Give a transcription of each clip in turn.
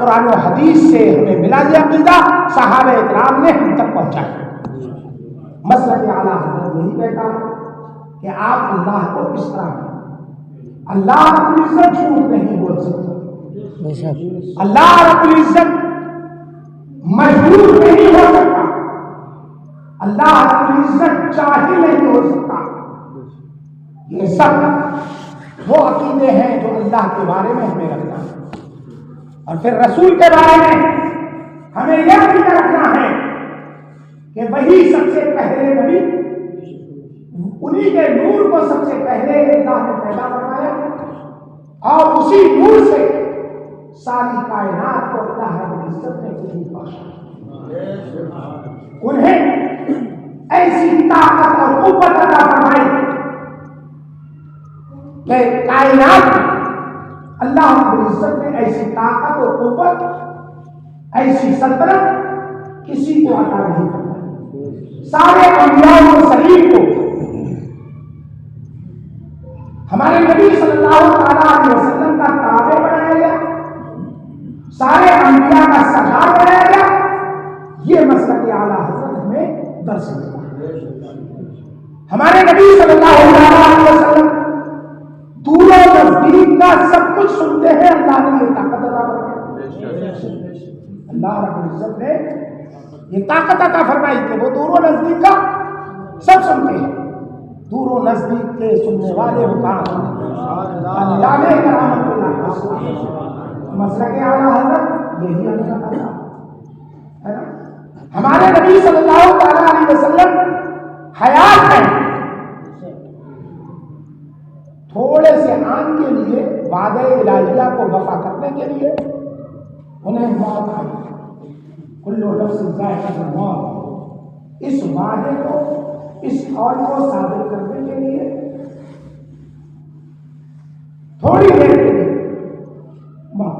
قرآن و حدیث سے ہمیں ملا یہ عقیدہ، صحابہ کرام نے ہم تک پہنچایا۔ مسلک اعلیٰ حضرت یہی کہتا کہ آپ اللہ کو کس طرح کریں، اللہ رب العزت جھوٹ نہیں بول سکتا، اللہ رب العزت مجبور نہیں ہو سکتا، اللہ رب العزت جاہل نہیں ہو سکتا۔ یہ سب وہ عقیدے ہیں جو اللہ کے بارے میں ہمیں رکھنا ہے، اور پھر رسول کے بارے میں ہمیں یہ عقیدہ رکھنا ہے کہ وہی سب سے پہلے نبی، انہی کے نور کو سب سے پہلے اللہ نے پیدا فرمایا، اور اسی نور سے ساری کائنات کو اللہ رب العزت نے وجود بخشا، انہیں ایسی طاقت اور قوت عطا فرمائی کہ کائنات اللہ رب العزت نے ایسی طاقت اور قوت، ایسی سلطنت کسی کو عطا نہیں فرمائی۔ سارے انبیاء و مرسلین کو ہمارے نبی صلی اللہ علیہ وسلم کا تابع بنایا گیا، سارے انبیاء کا سردار بنایا گیا۔ یہ مسلک اعلیٰ حضرت ہمیں درس دیتا ہے۔ ہمارے نبی صلی اللہ علیہ وسلم دور و نزدیک کا سب کچھ سنتے ہیں، اللہ نے یہ طاقت عطا فرمائی، اللہ رب العزت نے یہ طاقت عطا فرمائی کہ وہ دور و نزدیک کا سب سنتے ہیں۔ دور و نزدیک کے سننے والے اللہ نے کرامت اللہ، مسلک اعلیٰ حضرت یہی اللہ ہے نا۔ ہمارے نبی صلی اللہ تعالیٰ علیہ وسلم حیات ہیں، تھوڑے سے آن کے لیے وعدہ الہیہ کو وفا کرنے کے لیے انہیں موت آئی، کل نفس ذائقۃ الموت، اس وعدے کو، اس قول کو ثابت کرنے کے لیے تھوڑی دیر کے لیے موت،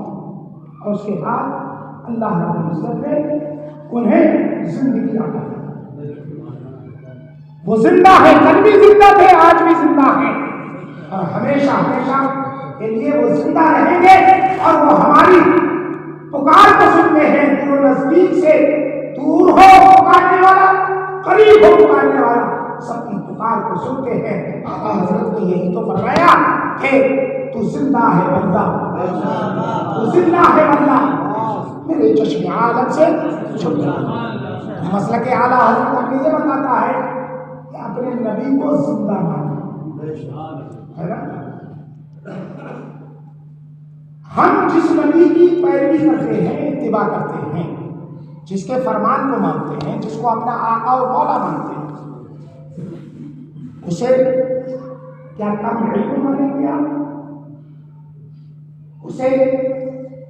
اور اس کے بعد اللہ رب العزت نے انہیں زندگی عطا کی۔ وہ زندہ ہے، کل بھی زندہ تھے، آج بھی زندہ ہیں، اور ہمیشہ ہمیشہ کے لیے وہ زندہ رہیں گے، اور وہ ہماری پکار کو سنتے ہیں۔ دور و نزدیک سے، دور ہو پکارنے والا، قریب ہو پکارنے والا، سب کی پکار کو سنتے ہیں۔ آقا حضرت نے یہی تو فرمایا کہ تو زندہ ہے بندہ، تو زندہ ہے بندہ، میرے چشم عالم سے چھپ جا۔ مسلک اعلیٰ حضرت ہمیں یہ بتاتا ہے کہ اپنے نبی کو زندہ مانا ہے نا۔ ہم جس نبی کی پیروی کرتے ہیں، اتباع کرتے ہیں، جس کے فرمان کو مانتے ہیں، جس کو اپنا آقا اور مولا مانتے ہیں، اسے کیا کم علم مانیں گے آپ؟ اسے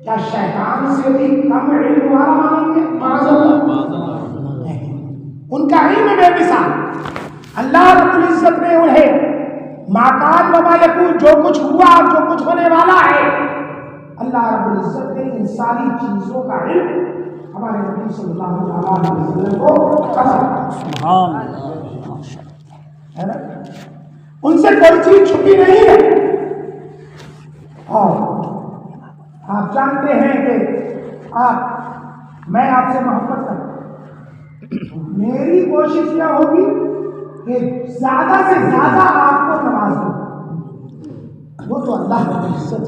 کیا شیطان سے بھی کم علم والا مانیں گے؟ معاذ اللہ، ان کا علم بے مثال۔ اللہ رب العزت نے انہیں ما کان وما یکون، جو کچھ ہوا اور جو کچھ ہونے والا ہے، اللہ رب العزت نے ان ساری چیزوں کا علم ہمارے نبی صلی اللہ علیہ وسلم کو عطا ہے نا۔ ان سے کوئی چیز چھپی نہیں ہے، اور آپ جانتے ہیں کہ میں آپ سے محبت کرتا ہوں، میری کوشش یہ ہوگی کہ زیادہ سے زیادہ آپ کو نواز دوں، وہ تو اللہ رب العزت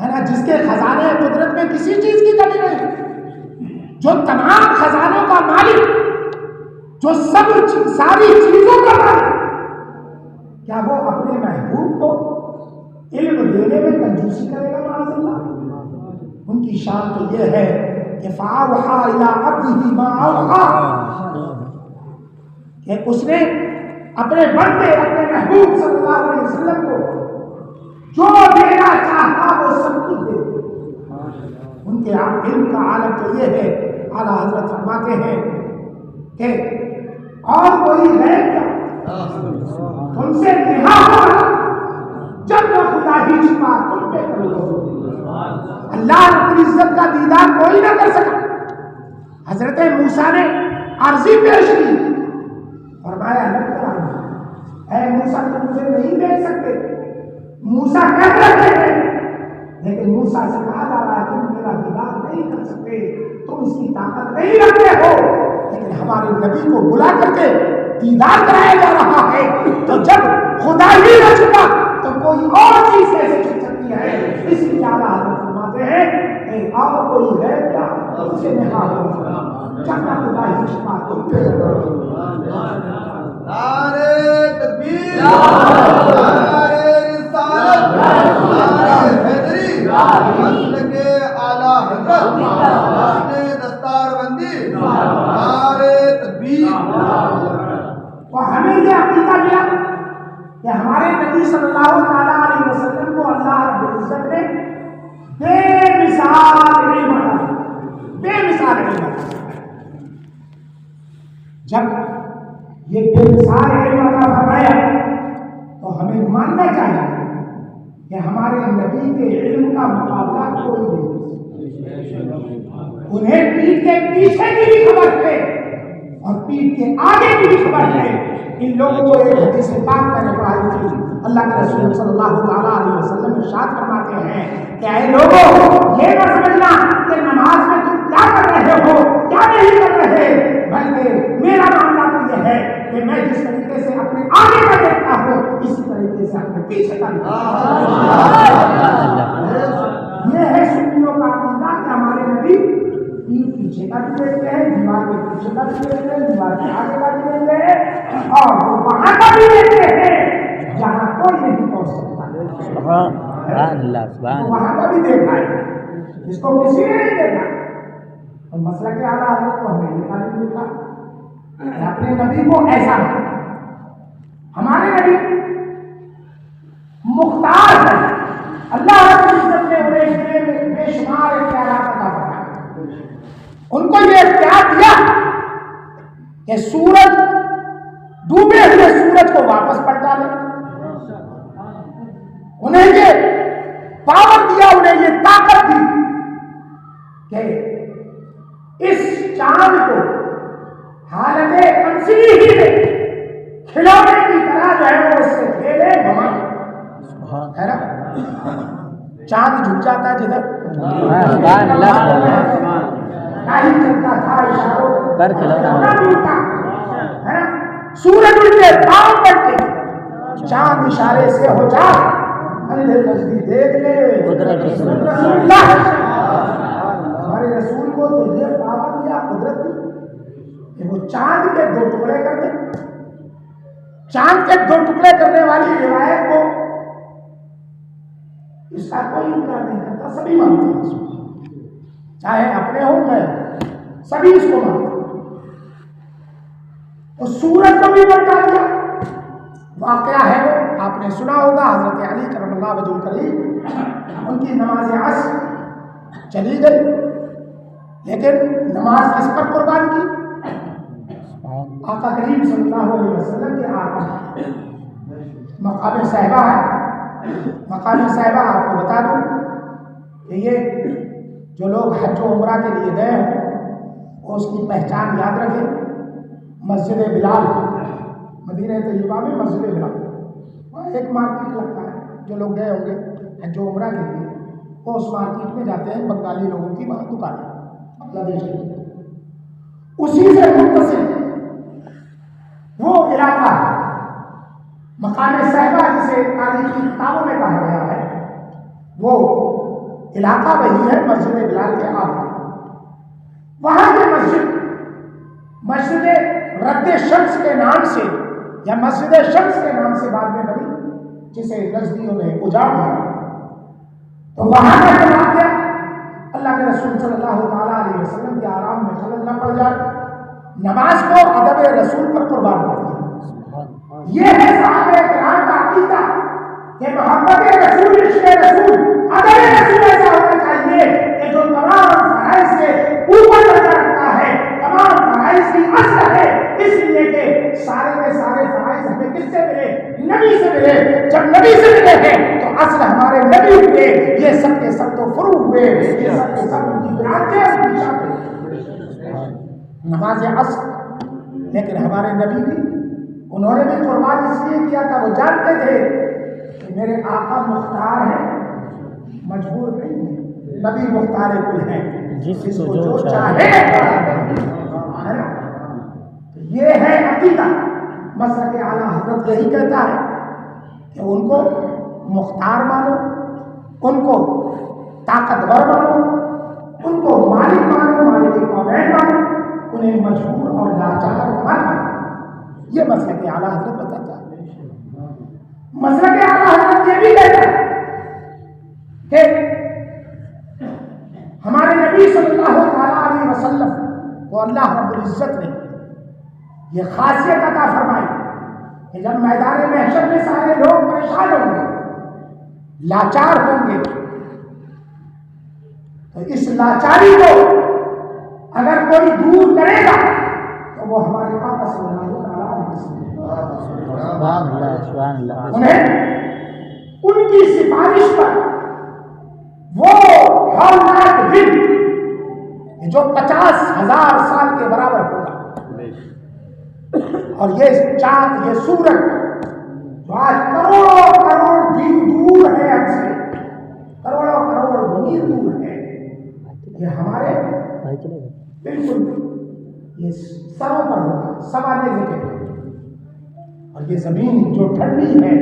ہے نا، جس کے خزانے قدرت میں کسی چیز کی کمی نہیں، جو تمام خزانوں کا مالک، جو ساری چیزوں کا مالک، کیا وہ اپنے محبوب کو علم دینے میں کنجوسی کرے گا؟ معاذ اللہ۔ ان کی شان تو یہ ہے کہ فَأَوْحَىٰ إِلَىٰ عَبْدِهِ مَا أَوْحَىٰ، کہ اس نے اپنے بندے، اپنے محبوب صلی اللہ علیہ وسلم کو جو دینا چاہتا وہ سب کچھ دے دیا۔ ان کے علم کا عالم تو یہ ہے، اعلیٰ حضرت فرماتے ہیں کہ اور کوئی غیب کیا تم سے رہا ہوگا جب وہ خدا ہی چھپا تم پہ کرو۔ اللہ رب العزت کا دیدار کوئی نہ کر سکا۔ حضرت موسیٰ نے عرضی پیش کی، فرمایا اے موسیٰ تم مجھے نہیں دیکھ سکتے۔ موسیٰ کہہ رہے ہیں، لیکن موسیٰ سے کہا جا رہا ہے تم میرا دیدار ہمارے نبی کو بلا کر کے دیدار کرایا جا رہا ہے، تو جب خدا ہی نہ چھپا تو کوئی اور چیز کیسے چھپ سکتی ہے؟ اس لیے اعلیٰ حضرت فرماتے ہیں کہ اور کوئی ہے کیا اسے میں حاضر ہوں، جب تک خدا ہی چھپا تم پہ نعرے تکبیر، نعرے رسالت، نعرے حیدری، مسلک اعلیٰ حضرت، حسن دستار بندی، نعرے تکبیر۔ اور ہمیں یہ عقیدہ ملا کہ ہمارے نبی صلی اللہ تعالیٰ علیہ وسلم کو اللہ رب العزت نے بے مثال علم عطا فرمایا، بے مثال علم عطا فرمایا۔ جب یہ بے مثال علم عطا فرمایا تو ہمیں ماننا چاہیے کہ ہمارے نبی کے علم کا مقابلہ کوئی نہیں۔ انہیں پیٹھ کے پیچھے کی بھی خبر ہے اور پیٹھ کے آگے کی بھی خبر ہے۔ ان لوگوں کو ایک حدیث پاک میں نے پڑھائی تھی، اللہ کے رسول صلی اللہ تعالیٰ علیہ وسلم ارشاد فرماتے ہیں کہ اے لوگوں، یہ نہ سمجھنا کہ نماز میں تم کیا کر رہے ہو کیا نہیں کر رہے، بلکہ میرا معاملہ تو یہ ہے کہ میں جس طریقے سے اپنے آگے کا دیکھتا ہوں اسی طریقے سے اپنے پیچھے کا دیکھتا ہوں۔ یہ ہے سنیوں کا عقیدہ کہ ہمارے نبی پیچھے کا بھی دیکھتے ہیں، دیوار کے پیچھے کا بھی دیکھتے ہیں، دیوار کے آگے کا بھی دیکھتے ہیں، اور وہ وہاں کا بھی دیکھتے ہیں جہاں کوئی نہیں پہنچ سکتا، وہاں کا بھی دیکھا ہے جس کو کسی نے نہیں دیکھا۔ اور مسئلہ کے اعلیٰ حضرت کو ہمیں یہ تعلیم دیکھا اپنے نبی کو ایسا ہے، ہمارے نبی مختار ہے، اللہ رب العزت نے انہیں بے شمار اختیارات عطا فرمائے۔ ان کو یہ اختیار دیا کہ سورج ڈوبے ہوئے سورج کو واپس پلٹا لے، انہیں یہ پاور دیا، انہیں یہ طاقت دی کہ اس چاند کو حالت تنزیہ ہی میں کھلونے کی طرح جو ہے وہ اس سے کھیلے گھمائے، ہے نا؟ چاند جھک جاتا ہے جدھر نہیں چلتا تھا اشاروں پر کھلونا بھی ہوتا ہے نا، سورج ان کے پاؤں پڑتے، چاند اشارے سے ہو جا اندھے نزدی دیکھ لے قدرت رسول اللہ۔ ہمارے رسول کو تو یہ پاور دیا، قدرت دی کہ وہ چاند کے دو ٹکڑے کر دے۔ چاند کے دو ٹکڑے کرنے والی روایت کو اس کا کوئی انکار نہیں کرتا، سبھی مانتے ہیں اس کو، چاہے اپنے ہوں گئے سبھی اس کو مانتے ہیں۔ اور سورج کو بھی بڑھا دیا، واقعہ ہے وہ آپ نے سنا ہوگا، حضرت علی کرم اللہ وجہ الکریم ان کی نماز عصر چلی گئی، لیکن نماز کس پر قربان کی؟ آقا کریم صلی اللہ علیہ وسلم کے آقا مقام صحبہ ہے۔ مقام صحبہ آپ کو بتا دوں کہ یہ جو لوگ حج و عمرہ کے لیے گئے ہیں وہ اس کی پہچان یاد رکھیں، مسجد بلال، مدینہ طیبہ میں مسجد بلال، وہاں ایک مارکیٹ لگتا ہے، جو لوگ گئے ہوں گے حج و عمرہ کے لیے وہ اس مارکیٹ میں جاتے ہیں، بنگالی لوگوں کی وہاں دکانیں بنگلہ دیش کی، اسی سے متصل وہ علاقہ مقام صحبہ جسے تاریخی کتابوں میں کہا گیا ہے، وہ علاقہ وہی ہے مسجد بلال کے آگے۔ وہاں کی مسجد رد شمس کے نام سے یا مسجد شمس کے نام سے بعد میں بنی، جسے نزدیوں نے اجاڑ دیا، تو وہاں کا جواب دیا اللہ کے رسول صلی اللہ تعالیٰ علیہ وسلم کے آرام میں خلل نہ پڑ جائے، نماز کو ادب رسول پر قربان کر دیا۔ یہ ہے صحابہ کرام کا عقیدہ کہ محبت رسول، عشق رسول، ادب رسول ایسا ہونا چاہیے کہ جو تمام فرائض سے اوپر درجہ رکھتا ہے، تمام فرائض کی اصل ہے، اس لیے کہ سارے کے سارے فرائض ہمیں کس سے ملے؟ نبی سے ملے۔ جب نبی سے ملے ہیں تو اصل ہمارے نبی ہوئے، یہ سب کے سب تو فروع ہوئے، یہ سب کے سب ان کی برانچیں نماز عصر۔ لیکن ہمارے نبی بھی، انہوں نے بھی قربان اس لیے کیا تھا، وہ جانتے تھے کہ میرے آقا مختار ہیں، مجبور نہیں ہے، نبی مختار کل ہے، جس کو جو چاہے، ہے نا؟ یہ ہے عقیدہ. مسلک اعلیٰ حضرت یہی کہتا ہے کہ ان کو مختار مانو، ان کو طاقتور مانو، ان کو مالک مانو، مالک کونین مانو، انہیں مجبور اور لاچار مت مانو. یہ مسلک اعلیٰ حضرت بتاتا ہے. مسلک اعلیٰ حضرت یہ بھی کہتا ہے کہ ہمارے نبی صلی اللہ تعالیٰ علیہ وسلم کو اللہ رب العزت نے یہ خاصیت عطا فرمائی کہ جب میدان محشر میں سارے لوگ پریشان ہوں گے، لاچار ہوں گے، تو اس لاچاری کو اگر کوئی دور کرے گا تو وہ ہمارے آقا صلی اللہ علیہ وسلم انہیں ان کی سفارش پر وہ ہولناک دن جو 50,000 سال کے برابر ہوگا، اور یہ چاند، یہ سورج جو آج کروڑوں کروڑ دن دور ہے ہم سے، کروڑوں کروڑ میل دور ہے، یہ ہمارے بالکل یہ سروں پر ہوگا، سوانے کے. اور یہ زمین جو ٹھنڈی ہے،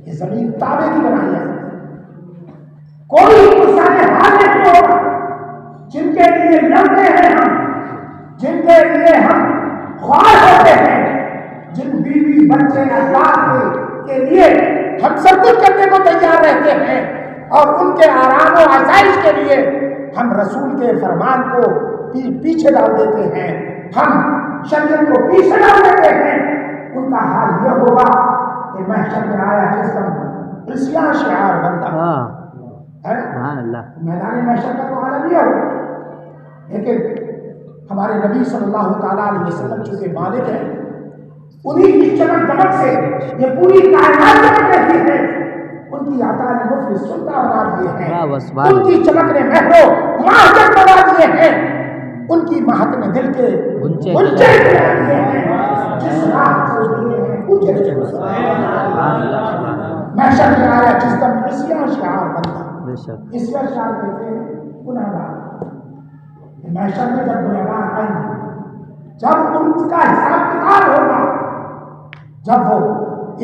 یہ زمین تابے کی بنائی ہے. کوئی انسان حال نہیں ہوگا جن کے لیے لڑتے ہیں ہم، جن کے لیے ہم خواہش ہوتے ہیں، جن بیوی بچے اولاد کے لیے ہم سب کچھ کرنے کو تیار رہتے ہیں، اور ان کے آرام و آسائش کے لیے ہم رسول کے فرمان کو پیچھے ڈال دیتے ہیں، ہم شریعت کو پیچھے ڈال دیتے ہیں. ان کا حال یہ ہوگا کہ محشر میں آیا جسم عصیاں شعار بنتا ہے. میدان محشر کا تو عالم یہ ہوگا. لیکن ہمارے نبی صلی اللہ تعالیٰ علیہ وسلم چونکہ مالک ہیں، انہی کی چمک دمک سے یہ پوری کائنات چمک رہی ہے. ان کی عطا نے مفلس سلطان بنا دیے ہیں، ان کی چمک نے مہرو مہجت بنا دیے ہیں، ان کی مہک نے دل کے گنچے بنا دیے ہیں. جس راہ چل دیے ہیں اونچے محشر میں آیا جس دم عصیاں شعار بنتا. عصیاں شعار کہتے ہیں گناہگار. محشر میں جب گنہگار آئیں گے، جب ان کا حساب کتاب ہوگا، جب وہ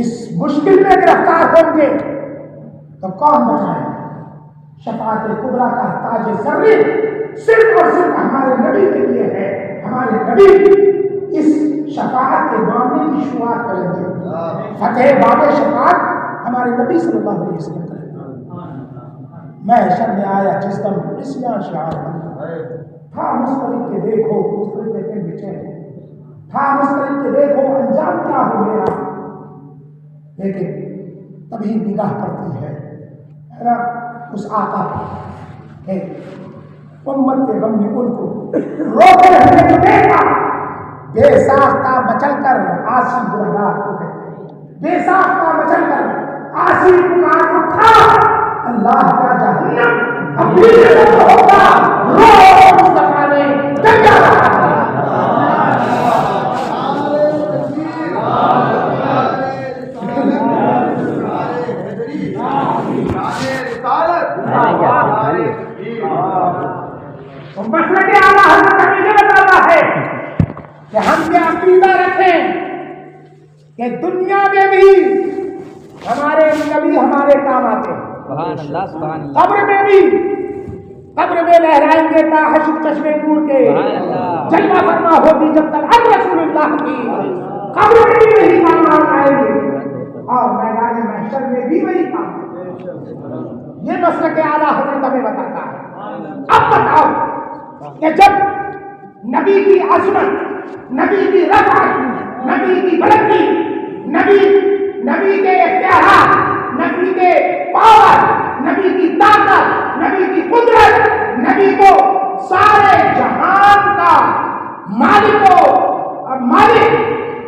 اس مشکل میں گرفتار ہوں گے، تو کون بچائے گا؟ شفاعت کبریٰ کا تاج زریں صرف اور صرف ہمارے نبی کے لیے ہے. ہمارے نبی اس شفاعت کے معاملے کی شروعات کریں گے. فتح باب شفاعت ہمارے نبی صلی اللہ علیہ وسلم کریں گے. محشر میں آیا جس دم عصیاں شعار بنتا تھا. مسترد کے دیکھو، مسترد کے بچے تھا، مسترد کے دیکھو انجام کیا ہو گیا. لیکن تبھی نگاہ پڑتی ہے اس آقا کہ امت کے غم میں ان کو روتے ہوئے کو دیکھا. بے ساختہ مچل کر آسی گنہگار کو کہتے ہیں، بے ساختہ مچل کر آسی پکار اٹھا اللہ کا جہنم اپنی جگہ ہوگا. رو مصطفیٰ نے دریا رہا. مسلک اعلیٰ حضرت ہمیں یہ بتاتا ہے کہ ہم یہ عقیدہ رکھیں کہ دنیا میں بھی ہمارے نبی ہمارے کام آتے ہیں. قبر میں بھی، قبر میں لہرائیں گے تا حشر چشمے نور کے، جلوہ فرما ہوگی جب تک اب رسول اللہ کی. قبر میں بھی وہی کام آئیں گے اور میدان محشر میں بھی وہی کام. یہ مسلک اعلیٰ حضرت ہمیں بتاتا ہے. اب بتاؤ کہ جب نبی کی عظمت، نبی کی رفعت، نبی کی بلندی، نبی کے اختیارات، نبی کے پاور، نبی کی طاقت، نبی کی قدرت، نبی کو سارے جہان کا مالک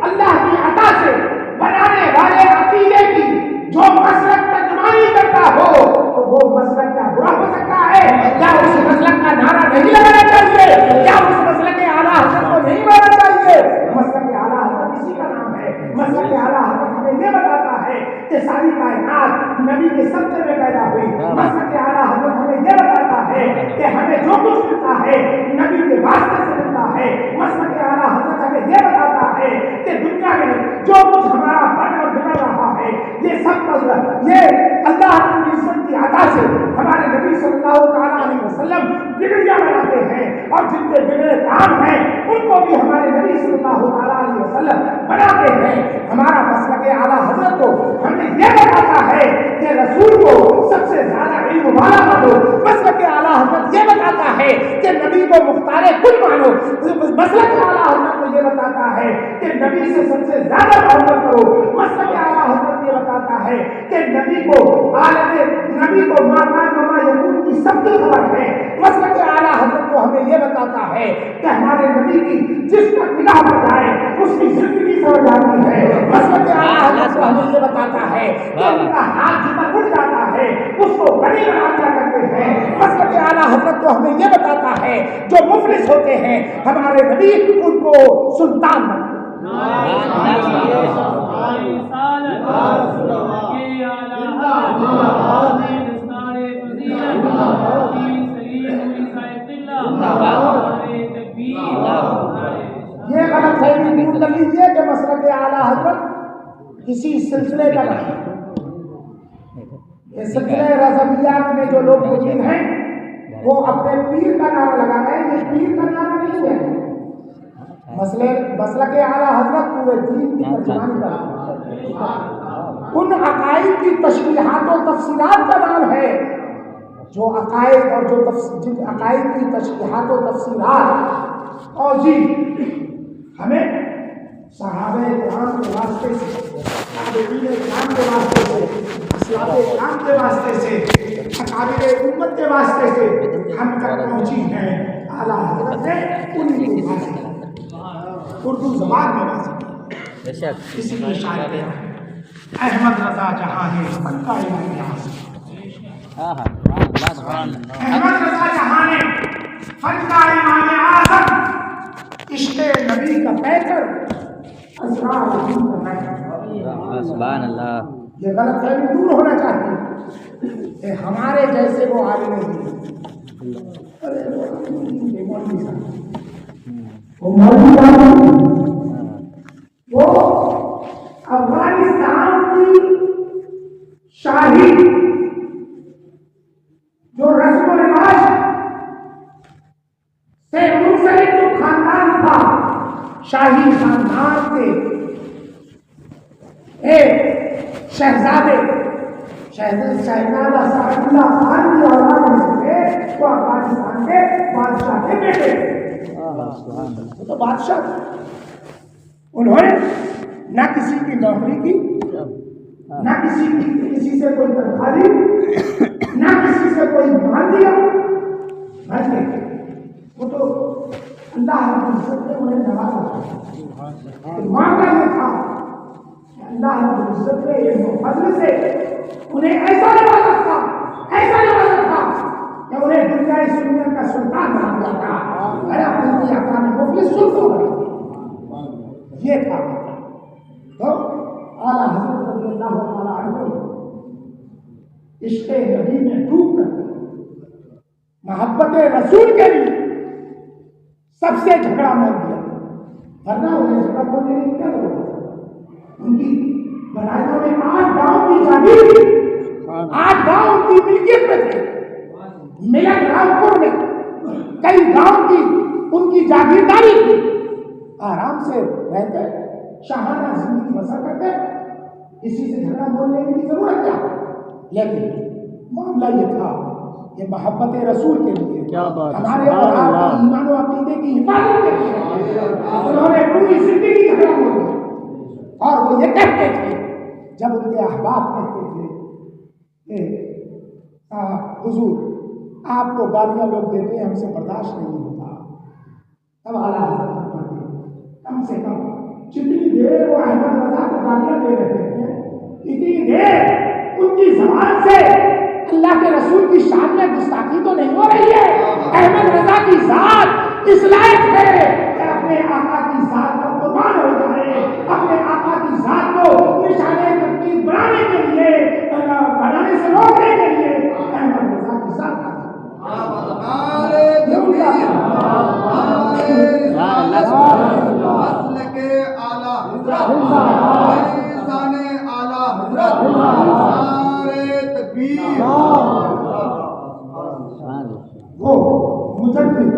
اللہ کی عطا سے بنانے والے عقیدے کی جو مسلک ترجمانی کرتا ہو تو وہ مسلک کا برا ہو سکتا ہے؟ کیا اس مسلک کا نعرہ نہیں لگانا چاہیے؟ کیا اس مسلک کے اعلیٰ حضرت کو نہیں ماننا چاہیے؟ مسلک کے اعلیٰ حضرت اسی کا نام ہے. مسلک کے اعلیٰ حضرت ہمیں یہ بتاتا ہے کہ ساری کائنات نبی کے صدقے میں پیدا ہوئی. مسلک کے اعلیٰ حضرت ہمیں یہ بتاتا ہے کہ ہمیں جو کچھ ملتا ہے نبی کے واسطے سے ملتا ہے. مسلک کے اعلیٰ حضرت ہمیں یہ بتاتا ہے بگڑیاں بناتے ہیں اور جن کے بگڑے کام ہیں ان کو بھی ہمارے نبی صلی اللہ علیہ وسلم بناتے ہیں. ہمارا مسلک اعلیٰ حضرت کو ہمیں یہ بتاتا ہے کہ رسول کو سب سے زیادہ علم والا مانو. مسلک اعلیٰ حضرت یہ بتاتا ہے کہ نبی کو مختار کل مانو. مسلک اعلیٰ حضرت کو یہ بتاتا ہے کہ نبی سے سب سے زیادہ محبت کرو. مسلک اعلیٰ حضرت یہ بتاتا ہے کہ نبی کو ماں یقین کی سب کی خبر ہے. مسلک اعلیٰ حضرت کو ہمیں یہ بتاتا ہے کہ ہمارے نبی کی جس پر نگاہ پر جائے اس کی زندگی سمجھ آتی ہے. مسلک اعلیٰ حضرت کو ہمیں یہ بتاتا ہے کہ ان کا ہاتھ جدھر اٹھ جاتا ہے اس کو بڑی بنا دیا کرتے ہیں. مسلک اعلیٰ حضرت کو ہمیں یہ بتاتا ہے جو مفلس ہوتے ہیں ہمارے نبی ان کو سلطان بناتے ہیں. یہ غلط فہمی دور کر لیجیے کہ مسلک اعلیٰ حضرت کسی سلسلے کا نہیں. یہ سلسلے رضویات میں جو لوگ موجود ہیں وہ اپنے پیر کا نام لگا رہے ہیں. یہ پیر کا نام نہیں ہے. مسلک اعلیٰ حضرت پورے دین کی ترجمانی کرتے ہیں. ان عقائد کی تشریحات و تفصیلات کا نام ہے جو عقائد اور جن عقائد کی تشریحات و تفصیلات. اور جی ہمیں صحابہ کرام کے واسطے سے تابعین کرام کے واسطے سے اسلاف کرام کے واسطے سے اکابر امت کے واسطے سے ہم تک پہنچی ہیں. اعلیٰ حضرت نے انہیں کو واضح اردو زبان میں واضح کسی کی شاعر ہے احمد رضا جہاں ہے فن کا امام اعظم. احمد رضا جہاں ہے فن کا امام اعظم. عشق نبی کا پیکر اسرار دین کا پیکر. سبحان اللہ. یہ غلط فہمی دور ہونا چاہیے کہ ہمارے جیسے وہ عالم ہیں. ارے وہ مولوی صاحب وہ افغانستان کی شاہی جو رسم و رواج سے منسلک جو خاندان تھا شاہی خاندان کے ایک شہزادہ شہزادہ سعد اللہ خان کی اولاد میں سے وہ افغانستان کے بادشاہ کے بیٹے. وہ تو بادشاہ تھے. انہوں نے نہ کسی کی نوکری کی نہ کسی سے کوئی تنخواہ لی نہ کسی سے کوئی مال لیا. وہ تو اللہ رب العزت نے انہیں نوازا. معاملہ یہ تھا کہ اللہ رب العزت نے علم و فضل سے انہیں ایسا نوازا تھا کہ انہیں دنیا کا سلطان بنا دیا تھا. مفلس سلطان بنا. یہ تھا تو اعلیٰ حضرت رضی اللہ تعالیٰ عنہ عشق نبی میں ڈوب کر محبت رسول کے لیے سب سے جھگڑا مول دیا. ورنہ انہیں جھگڑا بولنے کی کیا ضرورت ہے. ان کی بنائیوں میں 8 گاؤں کی جاگیر تھی. 8 گاؤں ان کی ملکیت میں تھے. ملک رامپور میں کئی گاؤں کی ان کی جاگیرداری تھی. آرام سے رہتے شاہانہ زندگی بسر کرتے. کسی سے جھگڑا بولنے کی ضرورت کیا. لیکن معاملہ یہ تھا کہ محبت رسول کے لیے ہمارے اور آپ کے ایمان و عقیدے کی حفاظت کے لیے انہوں نے پوری زندگی جھگڑا بولا. اور وہ یہ کہتے تھے جب ان کے احباب کہتے تھے کہ حضور آپ کو گالیاں لوگ دیتے ہیں ہم سے برداشت نہیں ہوتا. تب اعلیٰ حضرت فرماتے کم سے کم جتنی دیر وہ احمد رضا کو گالیاں دے رہے ہیں اتنی دیر ان کی زبان سے اللہ کے رسول کی شان میں گستاخی تو نہیں ہو رہی ہے. احمد رضا کی ذات اس لائق ہے کہ اپنے آقا کی ذات پر قربان ہو جائے. اپنے آقا کی ذات کو نشانے تقدیر بنانے کے لیے بنانے سے روکنے کے لیے احمد رضا کی ذات وہ मुजद्दिद,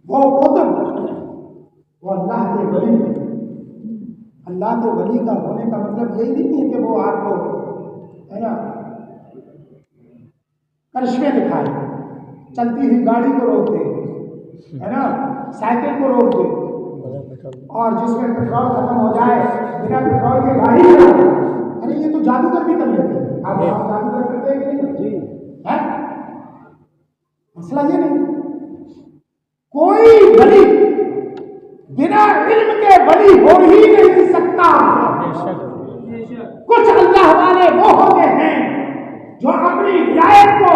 वो कुतुब, वो अल्लाह के वली। अल्लाह के वली का होने का मतलब यही नहीं है कि वो आपको है ना करिश्मे दिखाए, चलती हुई गाड़ी को रोक दे, है ना, साइकिल को रोक दे, और जिसमें पेट्रोल खत्म हो जाए बिना पेट्रोल के गाड़ी चलाए। अरे ये तो जादूगर भी कर लेते हैं। आप जादूगर करते हैं कि नहीं? है मसला ये नहीं। कोई वली बिना इल्म के वली हो ही नहीं सकता। कुछ अल्लाह वाले वो होते हैं जो अपनी विलायत को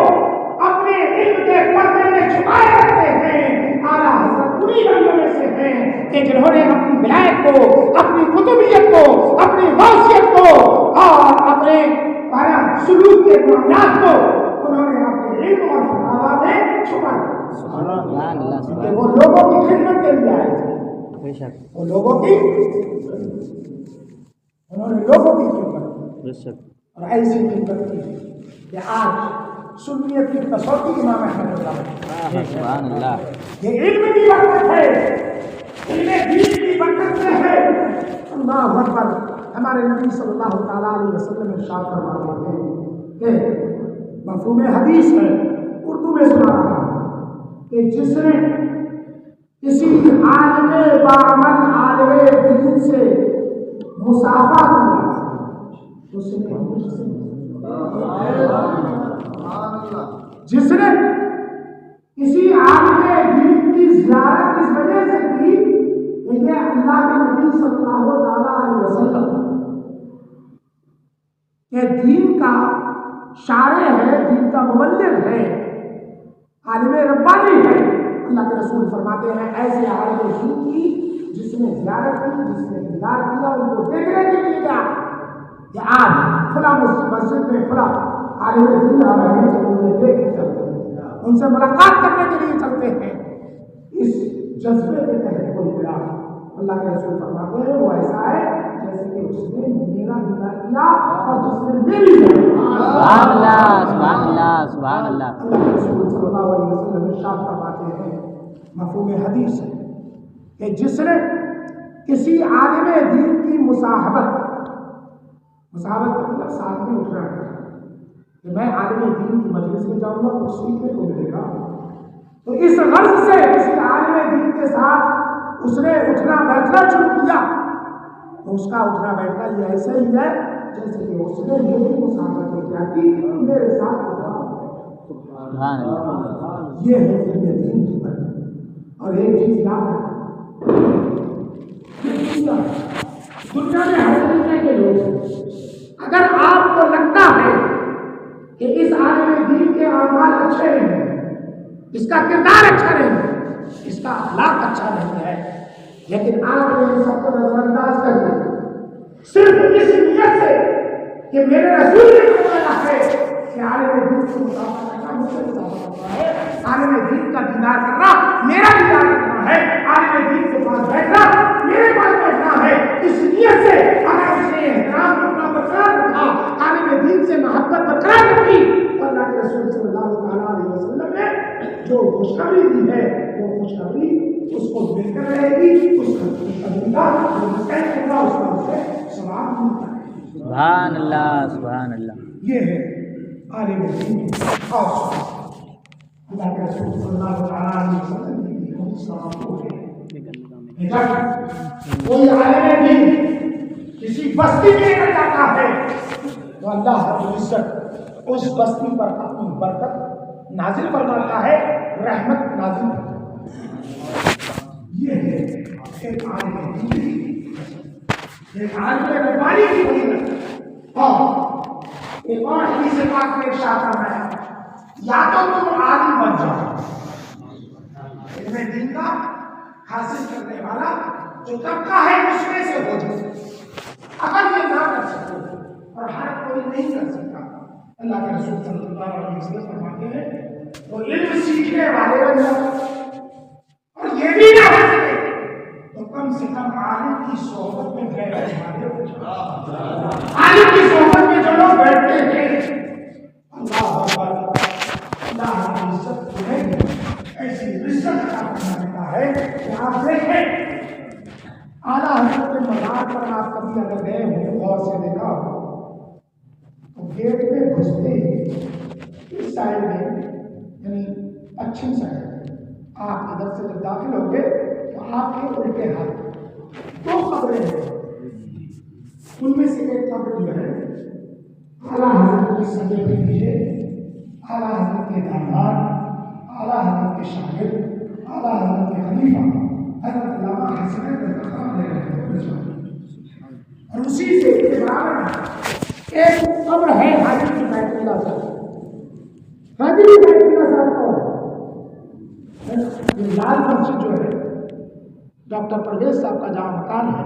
अपने इल्म के पर्दे में छुपाए रखते हैं। आला हज़रत उन्हीं वलियों में से हैं कि जिन्होंने अपनी विलायत को, अपनी कुतुबियत को, अपनी गौसियत को और अपने सुलूक के मामलात को उन्होंने अपने इल्म और फतवा में छुपा दिया। वो लोगों की खिदमत के लिए आए थे। वो लोगों की, उन्होंने लोगों की खिदमत की और ऐसी खिदमत की कि आज सुन्नियत की कसौटी इमाम अहमद अल्लाह, ये इल्म की बरकत है, इल्म दीन की बरकत से है। अल्लाह अकबर। हमारे नबी सल्लल्लाहु तआला अलैहि वसल्लम इरशाद फरमाते हैं कि मफ़हूम हदीस है, उर्दू में सुना रहा कि जिसने किसी आलिमे बामन आलिमे दीन से मुसाफा किया, जिसने किसी आलिमे दीन की ज़ियारत इस वजह से की कि अल्लाह के नबी सल्लल्लाहु अलैहि वसल्लम के दीन का शारे है, दीन का मुबल्लिग है, आलिमे रब्बानी है। अल्लाह के रसूल फरमाते हैं ऐसे आलिमे दीन की जिसने ज़ियारत की, जिसने दीदार किया, उनको देखने के लिए गया कि आज फला मस्जिद में फला आलिमे दीन आ रहे हैं, जब उन्हें देख के चलते हैं, उनसे मुलाकात करने के लिए चलते हैं। इस जज्बे के तहत कोई गया, अल्लाह के रसूल फरमाते हैं वो ऐसा है जैसे कि उसने मेरा दीदार किया और जिसने मेरी सुभान अल्लाह, सुभान अल्लाह, सुभान अल्लाह। अल्लाह के रसूल सल्लल्लाहु अलैहि वसल्लम इरशाद फरमाते हैं, मफ़हूम हदीस है कि जिसने किसी आलिमे दीन की मुसाहबत का मतलब साथ में उठना है कि मैं आलिमे दीन की मजलिस में जाऊंगा, कुछ सीखने को मिलेगा, तो इस गर्ज से किसी आलिमे दीन के साथ उसने उठना बैठना शुरू किया, तो उसका उठना बैठना ये ऐसे ही है जैसे कि उसने मेरी मुसाहबत क्या की, मेरे साथ उठा। ये है इल्म दीन की बरकत। और एक चीज याद रखना, दुनिया में हर तरीके के लोग हैं। अगर आपको लगता है कि इस आलिमे दीन के अमाल अच्छे नहीं हैं, इसका किरदार अच्छा नहीं है, इसका अखलाक अच्छा नहीं है, लेकिन आपने इन सबको नजरअंदाज कर दिया सिर्फ इस नियत से कि मेरे रसूल ने बताया है कि आलिमे दीन से मुसाफा करना मुझसे मुसाफा करना है, आलिमे दीन का दीदार करना मेरा दीदार करना है, आलिमे दीन के पास बैठना मेरे पास बैठना है। इस नियत से अगर उसने एहतराम अपना बरकरार रखा, आलिमे दीन से मोहब्बत बरकरार रखी, तो अल्लाह के रसूल सल्लल्लाहु अलैहि वसल्लम ने जो खुशखबरी दी है वो खुशखबरी उसको मिलकर रहेगी, उसका खुशखबरी का जो मुस्तैद होगा उसका उसे सवाब मिलता है। सुभान अल्लाह, सुभान अल्लाह। ये है आलिमे दीन की खास अल्लाह के रसूल सल्लल्लाहु अलैहि वसल्लम की सवाब हो गए। जब कोई आलिमे दीन किसी बस्ती में रह जाता है तो अल्लाह रब्बुल इज्जत उस बस्ती पर अपनी बरकत नाजिल फरमाता है, रहमत नाजिल फरमाता है। ये है एक आलिमे दीन की, एक आलिमे रब्बानी की फजीलत। और एक और हदीस पाक में इरशाद फरमाया, या तो तुम आलिम बन जाओ, इल्म दीन का हासिल करने वाला जो तबका है उसमें से हो जाए। अगर ये ना कर सको और हर कोई नहीं कर सकता, अल्लाह के रसूल सल्लल्लाहु अलैहि वसल्लम फरमाते हैं तो इल्म सीखने वाले बन जाओ, और ये भी ना हो सके तो कम से कम आलिम की सोहबत में बैठने वाले हो जाओ। आलिम की सोहबत में जो लोग बैठते थे, अल्लाह अकबर, अल्लाह की इज्जत तुम्हें कभी अगर गए हो गौर से देखा हो तो गेट में घुसते ही इस साइड में यानी पश्चिम साइड आप इधर से जब दाखिल होंगे तो आपके उल्टे हाथ दो कब्रें हैं। उनमें से एक कब्र जो है आला हज़रत की सदे के लिए, आला हज़रत के दामाद, आला हज़रत के शागिर्द, आला हज़रत के खलीफा हज़रत अल्लामा हसन रज़ा ने रहे। और उसी से के बराबर एक कब्र है हाजी बैतुल्लाह साहब। हाजी बैतुल्लाह साहब को ये लाल मस्जिद जो है डॉक्टर परवेज साहब का जहाँ मकान है,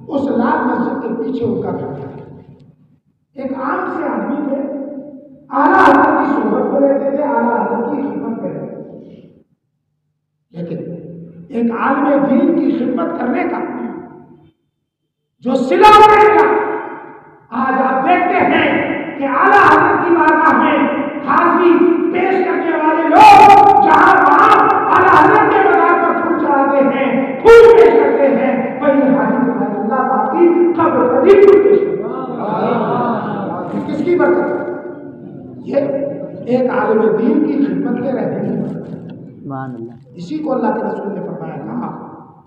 उस लाल मस्जिद के पीछे उनका घर था। एक आम से आदमी थे, आला हज़रत की सोहबत में रहते थे, आला हज़रत की खिदमत में रहते थे। लेकिन एक आलिम दीन की खिदमत करने का जो सिला बनेगा, आज आप देखते हैं कि आला हज़रत की बारगाह में हाजिरी पेश करने वाले लोग जहां वहां आला हज़रत के मज़ार पर फूल चढ़ाते हैं, फूल पेश करते हैं, वही हाजी बैतुल्लाह साहब की कब्र पर भी फूल पेश करते हैं। किसकी बरकत? ये एक आलिम दीन की खिदमत के रहने की बरकत। इसी को अल्लाह के रसूल ने फरमाया था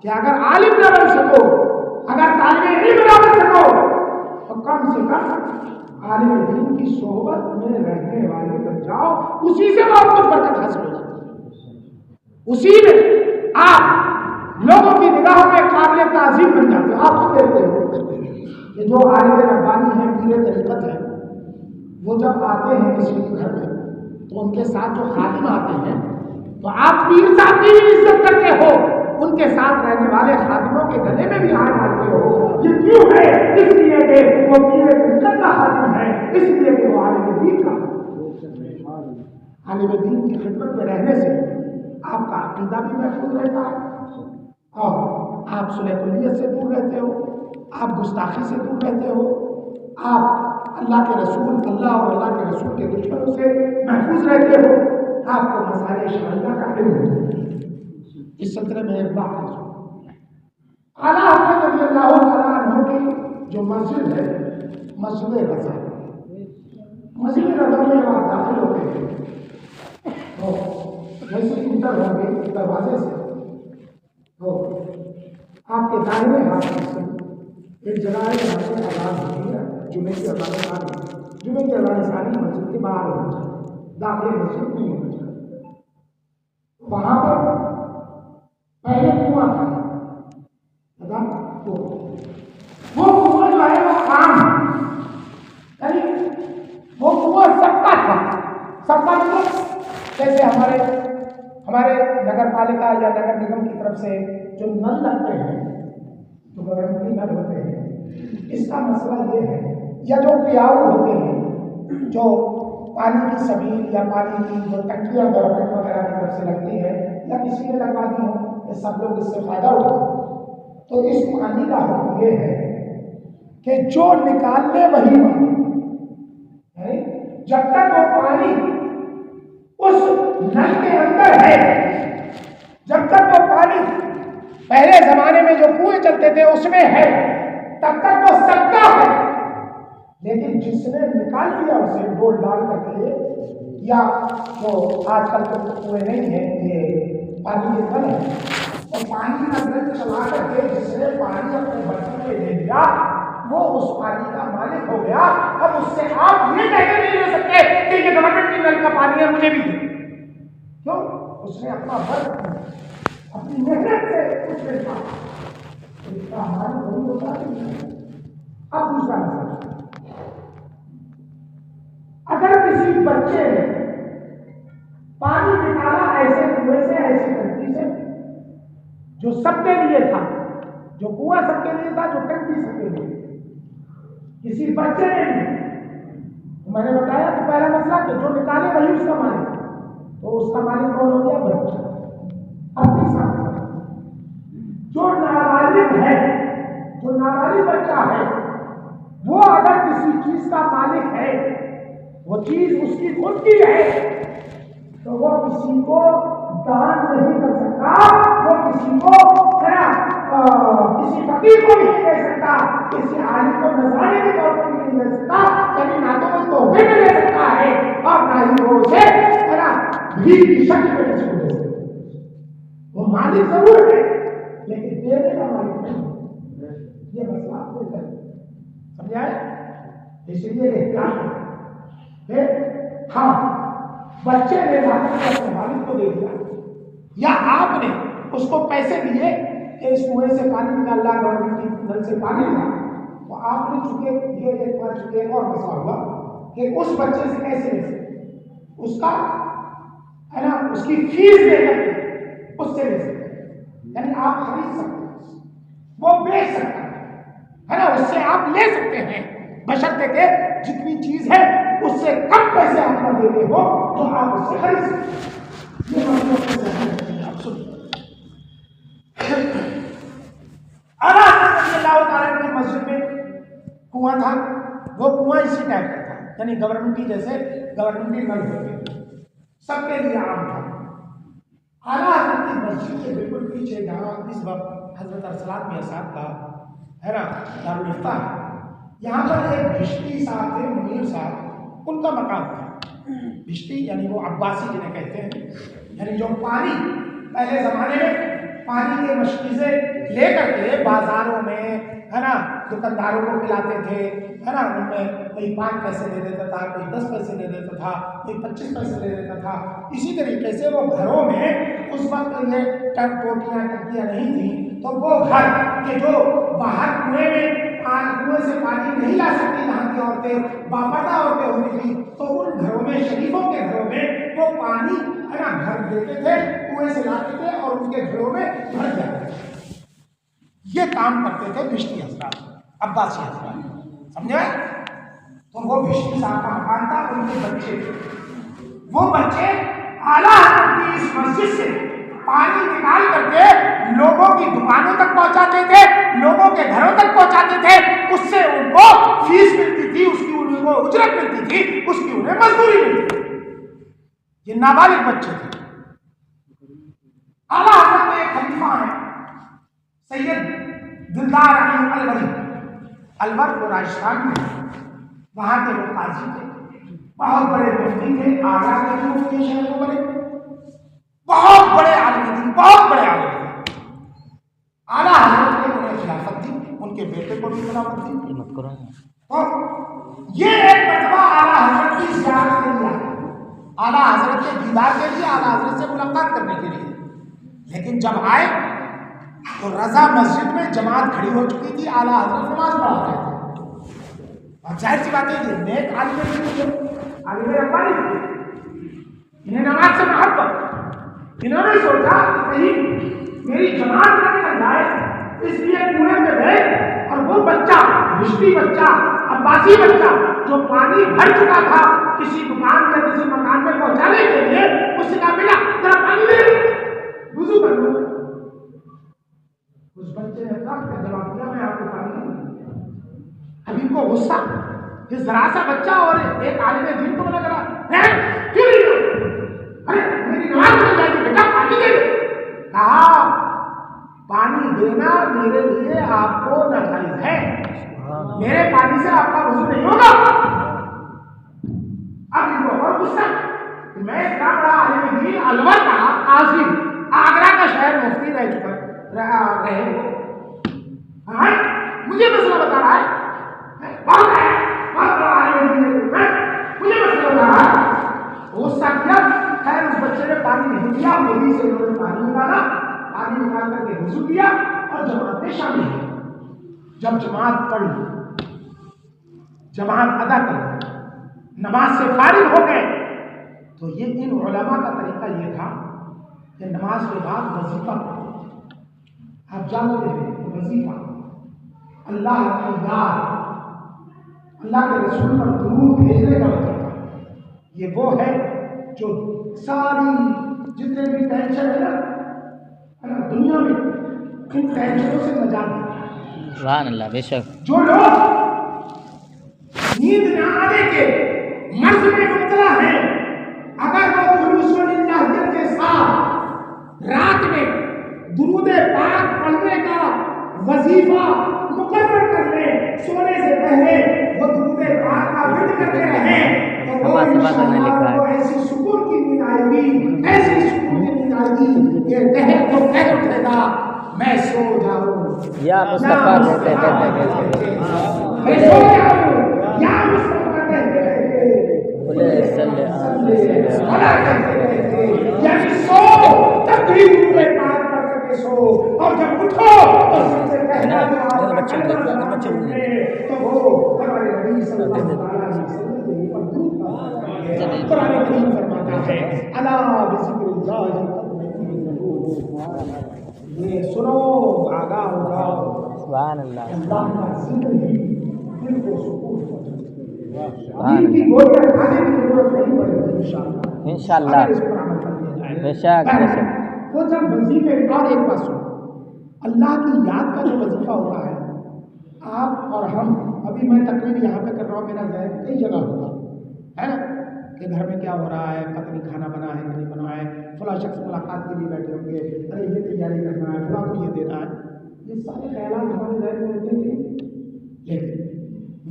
कि अगर आलिम न बन सको, अगर तालिब इल्म न बन सको, तो कम से कम आलिम दीन की सोहबत में रहने वाले बन जाओ। उसी से बहुत कुछ बरकत हासिल हो जाती है। उसी में आप लोगों की निगाहों में काबिल ताज़ीम बन जाते हो। आप तो देखते हो कि जो आलिम रब्बानी है, पीर तरीक़त है, वो जब आते हैं किसी के घर में तो उनके साथ जो खादिम आते हैं, तो आप पीर साहब की भी इज्जत करते हो, उनके साथ रहने वाले खादिमों के गले में भी हाथ डालते हो। ये क्यों है? इसलिए कि वो पीर तरीक़त का खादिम है, इसलिए कि वो आलिम दीन का। आलिम दीन की खिदमत में रहने से आपका अक़ीदा भी महफूज रहता है और आप सुलह कुल्लियत से दूर रहते हो, आप गुस्ताखी से दूर रहते हो, आप अल्लाह के रसूल, अल्लाह और अल्लाह के रसूल के दुश्मनों से महफूज रहते हो, आपको मसाले शरिया का इल्म है। इस सिलसिले में एक बात है, आला हज़रत रज़ियल्लाहु तआला अन्हु की जो मस्जिद है, मस्जिद रज़ा, मस्जिद रज़ा में जब आप दाखिल होते हैं तो जैसे इंटर होंगे दरवाजे से, तो आपके दाहिने हाथ में से एक जगह है जहाँ से अज़ान होती है, जुमे की अज़ान सारी, जुमे की अज़ान सारी मस्जिद के बाहर होनी चाहिए, दाखिल मस्जिद नहीं होनी चाहिए। वहाँ पर पहले कुआं था, वो कुआं जो है वो आम, यानी वो कुआं सबका था। सबका मतलब जैसे हमारे नगर पालिका या नगर निगम की तरफ से जो नल लगते हैं, जो गारंटी नल होते हैं, इसका मसला ये है, या जो प्याऊ होते हैं, जो पानी की सबील या पानी की जो टंकियाँ गवर्नमेंट वगैरह की तरफ से लगती है या किसी ने लगवा दी हो, ये सब लोग इससे फायदा उठाते। तो इस पानी का हुक्म ये है कि जो निकालने वही माने, जब तक वो पानी उस नल के अंदर है, जब तक वो पानी पहले जमाने में जो कुएं चलते थे उसमें है, तब तक वो सबका है। लेकिन जिसने निकाल दिया उसे डोल डाल करके, या जो आजकल तो कुएं नहीं है, ये पानी के नल है, और पानी का नल चला करके जिसने पानी अपने बर्तन में ले लिया, वो उस पानी का मालिक हो गया। अब उससे आप ये कहकर नहीं ले सकते कि ये गवर्नमेंट की नल का पानी है, मुझे भी दे। क्यों? उसने अपना वर्क, अपनी मेहनत से कुछ देखा, इसका हमारी वही होता है। अब दूसरा मसला, अगर किसी बच्चे ने पानी निकाला ऐसे कुएं से, ऐसी टंकी से, जो सबके लिए था, जो कुआं सबके लिए था, जो टंकी सबके लिए, किसी बच्चे ने भी, मैंने बताया कि पहला मसला कि जो निकाले वही उसका मालिक, तो उसका मालिक कौन हो गया? बच्चा। अब तीसरा मसला, जो नाबालिग है, जो नाबालिग बच्चा है, वो अगर किसी चीज का मालिक है, वो चीज उसकी खुद की है, तो वो किसी को दान नहीं कर सकता, वो किसी को किसी फकीर को भी नहीं दे सकता, किसी आलिम को नजराने के तौर पर भी नहीं दे सकता, यानी ना तो वो तोहफे में ले सकता है और ना ही वो उसे है ना भीख की शक्ल में किसी को दे सकता है। वो मालिक जरूर है लेकिन देने का मालिक नहीं। ये मसला आपको समझा है, इसलिए एहतियात है। हाँ, बच्चे ने अपने मालिक को दे दिया या आपने उसको पैसे दिए कि इस कुएं से पानी निकालना, गवर्नमेंट की नल से पानी लिया, तो आपने चुके ये एक बार चुके एक और मसला हुआ कि उस बच्चे से कैसे ले सकते, उसका है ना उसकी फीस देकर उससे ले सकते, यानी आप खरीद सकते हैं, वो बेच सकता है ना, उससे आप ले सकते हैं, बशर्ते के जितनी चीज है उससे कम पैसे आप न देते हो तो आप उससे खरीद सकते हैं। ये मतलब आप सुन की मस्जिद में कुआं था, वो कुआं इसी टाइप का था, यानी गवर्नमेंटी जैसे गवर्नमेंटी नल होते सबके लिए आम था। आला हज़रत की मस्जिद के बिल्कुल पीछे जहाँ इस वक्त हजरत अरसलात मियां साहब का है ना दारुल इफ्ताह, यहाँ पर एक भिश्ती साहब थे, मुनीर साहब, उनका मकान था। भिश्ती यानी वो अब्बासी जिन्हें कहते हैं, यानी जो पानी पहले ज़माने में पानी के मशकीज़े लेकर के बाज़ारों में है ना दुकानदारों को पिलाते थे, है ना, उनमें कोई 5 पैसे दे देता था, कोई 10 पैसे दे देता था, कोई 25 पैसे दे देता था। इसी तरीके से वो घरों में उस वक्त ये टोटियाँ टंकियाँ नहीं थी, तो वो घर के जो बाहर कुएं में कुएं से पानी नहीं ला सकती यहाँ की औरतें, बापर्दा औरतें होती थी, तो उन घरों में, शरीफों के घरों में वो पानी है ना भर देते थे, कुएं से लाते थे और उनके घरों में भर जाते थे। ये काम करते थे भिश्ती हजरात, अब्बासी हजरात, समझे? तो वो भिश्ती साहब का मकान था, उनके बच्चे थे, वो बच्चे आला हज़रत की इस मस्जिद से पानी निकाल करके लोगों की दुकानों तक पहुंचाते थे, लोगों के घरों तक पहुंचाते थे, उससे उनको फीस मिलती थी, उसकी उनको उजरत मिलती थी, उसकी उन्हें मजदूरी मिलती थी। ये नाबालिग बच्चे थे। आला हज़रत के एक खलीफा है सैयद दिलदार अली अलवरी, अलवर को राजस्थान में, वहां के वो काजी थे, बहुत बड़े मुफ्ती थे, आगरा के भी मुफ्ती शहर को बने, बहुत बड़े आलिम थे, बहुत बड़े आलिम थे। आला हज़रत ने उन्हें खिलाफत दी, उनके बेटे को भी खिलाफत दी। तो ये एक मरतबा आला हज़रत की ज़ियारत के लिए, आला हज़रत के दीदार के लिए, आला हज़रत से मुलाकात करने के लिए, लेकिन जब आए तो रजा मस्जिद में जमात खड़ी हो चुकी थी, आला हज़रत नमाज पढ़ा रहे थे। और जाहिर सी बात है कि नेक आलिम रब्बानी थे, इन्हें नमाज से मोहब्बत, इन्होंने सोचा कहीं मेरी जमात न निकल जाए, इसलिए कुएं में गए और वो बच्चा, भिश्ती बच्चा, अब्बासी बच्चा जो पानी भर चुका था किसी दुकान या किसी मकान में पहुंचाने के लिए, उससे कहा बेटा जरा पानी दे, वुज़ू कर लो। उस बच्चे ने जवाब दिया मैं आपको पानी नहीं दूंगा। अब इनको गुस्सा कि जरा सा बच्चा और एक आलिम दीन को मना करा है, क्यों नहीं? अरे मेरी नमाज बन जाएगी, बेटा पानी दे। कहा पानी देना मेरे लिए आपको नाजायज है, मेरे पानी से आपका वुज़ू नहीं होगा। अब इनको और गुस्सा, मैं इतना बड़ा आलिम दीन, अलवर का काजी, आगरा का शहर मुफ्ती रह चुका रहे हो, मुझे मसला बता रहा है, बहुत बड़ा आलिम दीन है, मुझे मसला बता रहा है। गुस्सा किया, खैर उस बच्चे ने पानी नहीं दिया, मोदी से उन्होंने पानी निकाला, पानी निकाल करके वुज़ू किया और जमात में शामिल हुए। जब जमात पढ़ी, जमात अदा कर, नमाज से फारिग हो गए, तो ये इन उलमा का तरीका ये था कि नमाज के बाद वजीफा, आप जानते हैं वजीफा, अल्लाह की याद, अल्लाह के रसूल पर दुरूद भेजने का वजीफा, ये वो है जो सारी जितने भी टेंशन है ना दुनिया में, इन टेंशनों से नजात देता है। सुभान अल्लाह, बेशक जो लोग नींद न आने के मर्ज में मुब्तला है, अगर वो खुलूस-व-लिल्लाहियत के साथ रात में दुरूद पाक पढ़ने का वजीफा मुकर्रर कर ले, सोने से पहले वो दूध पाक का विद करते रहे तो वो इंशाअल्लाह को ऐसी सुकून की नींद आएगी, ऐसी सुकून की नींद आएगी कि कहर तो कह उठेगा मैं सो जाऊं या मुस्तफा कहते मैं सो जाऊं या मुस्तफा कहते बोले सल्ले यानी सो तब भी दूध पाक करके सो और जब उठो तो सबसे पहला जो आप तो वो हमारे नबी सल्लल्लाहु अलैहि वसल्लम के ऊपर दूध का कुरान करीम फरमाता है अला बिज़िक्रिल्लाह ये सुनो आगाह हो जाओ सुभान अल्लाह अल्लाह का जिक्र ही दिल को सुकून पहुंचाता सुभान है। की गोलियां खाने की जरूरत नहीं पड़ेगी इंशाअल्लाह इंशाअल्लाह अगर इस पर अमल कर लिया जाए। बेशक बेशक वो जब वजीफे और एक बात सुनो, अल्लाह की याद का जो वजीफा होता है आप और हम, अभी मैं तकरीर यहाँ पे कर रहा हूँ, मेरा ज़हन कई जगह होगा है ना कि घर में क्या हो रहा है, पता नहीं खाना बना है कि नहीं बना है, फला शख्स मुलाकात के लिए बैठे होंगे, अरे ये तैयारी करना है, फला को ये देना है, ये सारे ख्यालात हमारे ज़हन में होते थे। लेकिन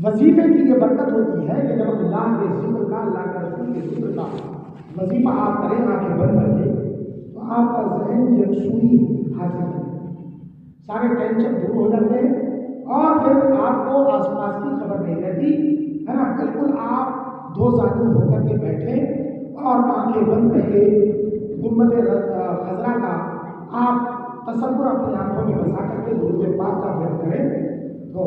वजीफे की ये बरकत होती है कि जब अल्लाह के जिक्र का, अल्लाह के रसूल के जिक्र का वजीफा आप करें आंखें बंद करके तो आपका ज़हन यकसुई हासिल है, सारे टेंशन दूर हो जाते हैं और फिर आपको आसपास की खबर नहीं रहती है ना। बिल्कुल आप दो जानी होकर के बैठे और आंखें बंद करके गुम्बद खजरा का आप तसव्वुर अपनी आंखों में बसा करके दुरूद पाक का व्रत करें तो